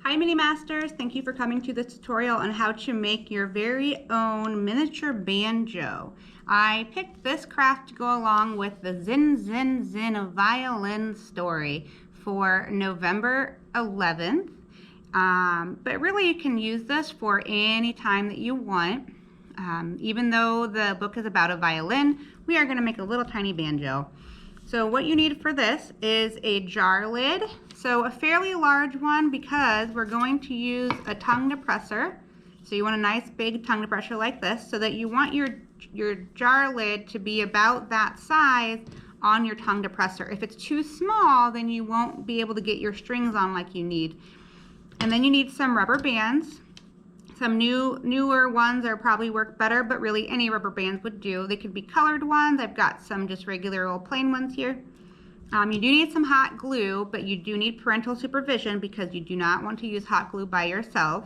Hi Mini Masters, thank you for coming to this tutorial on how to make your very own miniature banjo. I picked this craft to go along with the Zin Zin Zin violin story for November 11th. But really you can use this for any time that you want. Even though the book is about a violin, we are going to make a little tiny banjo. So what you need for this is a jar lid, so a fairly large one because we're going to use a tongue depressor. So you want a nice big tongue depressor like this, so that you want your jar lid to be about that size on your tongue depressor. If it's too small, then you won't be able to get your strings on like you need. And then you need some rubber bands. Some newer ones are probably work better, but really any rubber bands would do. They could be colored ones. I've got some just regular old plain ones here. You do need some hot glue, but you do need parental supervision because you do not want to use hot glue by yourself.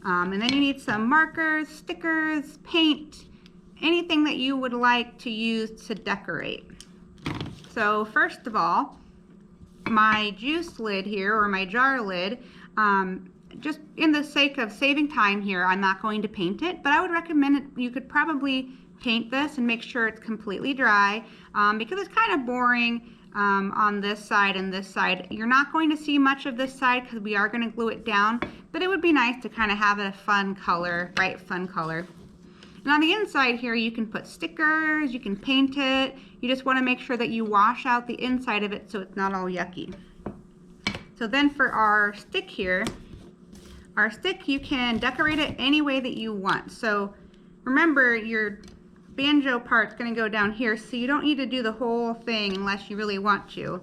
And then you need some markers, stickers, paint, anything that you would like to use to decorate. So first of all, my juice lid here, or my jar lid, just in the sake of saving time here, I'm not going to paint it, but I would recommend it. You could probably paint this and make sure it's completely dry because it's kind of boring on this side and this side. You're not going to see much of this side because we are going to glue it down, but it would be nice to kind of have a fun color, bright fun color. And on the inside here, you can put stickers, you can paint it. You just want to make sure that you wash out the inside of it so it's not all yucky. So then for our stick here, you can decorate it any way that you want. So remember, your banjo part's going to go down here, so you don't need to do the whole thing unless you really want to.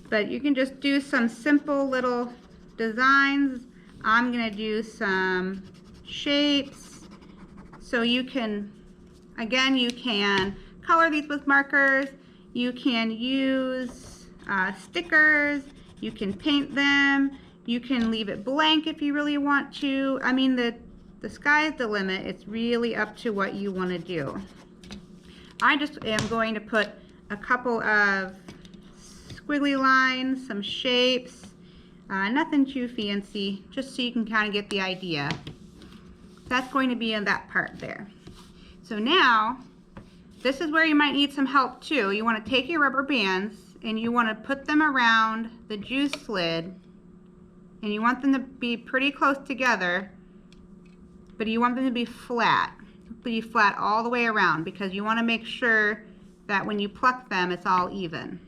But you can just do some simple little designs. I'm going to do some shapes. So you can, again, you can color these with markers. You can use stickers. You can paint them. You can leave it blank if you really want to. I mean, the sky's the limit. It's really up to what you want to do. I just am going to put a couple of squiggly lines, some shapes, nothing too fancy, just so you can kind of get the idea. That's going to be in that part there. So now, this is where you might need some help too. You want to take your rubber bands and you want to put them around the juice lid. And you want them to be pretty close together, but you want them to be flat. Be flat all the way around because you want to make sure that when you pluck them, it's all even.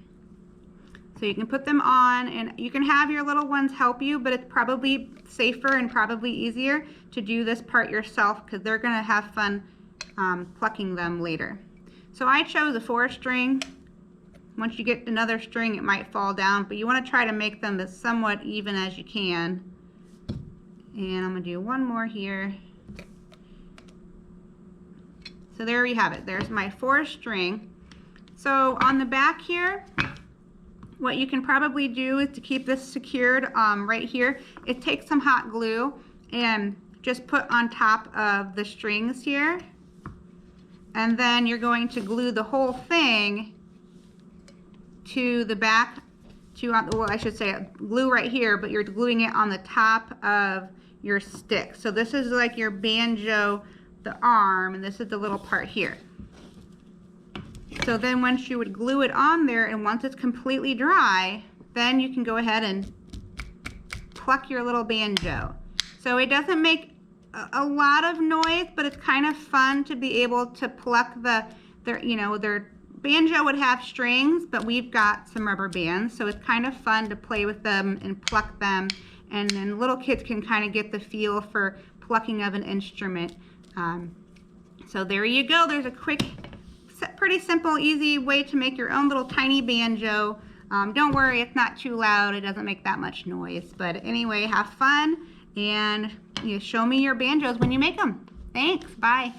So you can put them on, and you can have your little ones help you, but it's probably safer and probably easier to do this part yourself because they're going to have fun plucking them later. So I chose a 4-string. Once you get another string, it might fall down, but you want to try to make them as somewhat even as you can. And I'm going to do one more here. So there you have it. There's my 4-string. So on the back here, what you can probably do is to keep this secured right here is take some hot glue and just put on top of the strings here. And then you're going to glue the whole thing to the back, well, I should say glue right here, but you're gluing it on the top of your stick. So this is like your banjo, the arm, and this is the little part here. So then once you would glue it on there, and once it's completely dry, then you can go ahead and pluck your little banjo. So it doesn't make a lot of noise, but it's kind of fun to be able to pluck their banjo would have strings, but we've got some rubber bands, so it's kind of fun to play with them and pluck them, and then little kids can kind of get the feel for plucking of an instrument. So there you go. There's a quick, pretty simple, easy way to make your own little tiny banjo. Don't worry, it's not too loud. It doesn't make that much noise. But anyway, have fun, and show me your banjos when you make them. Thanks. Bye.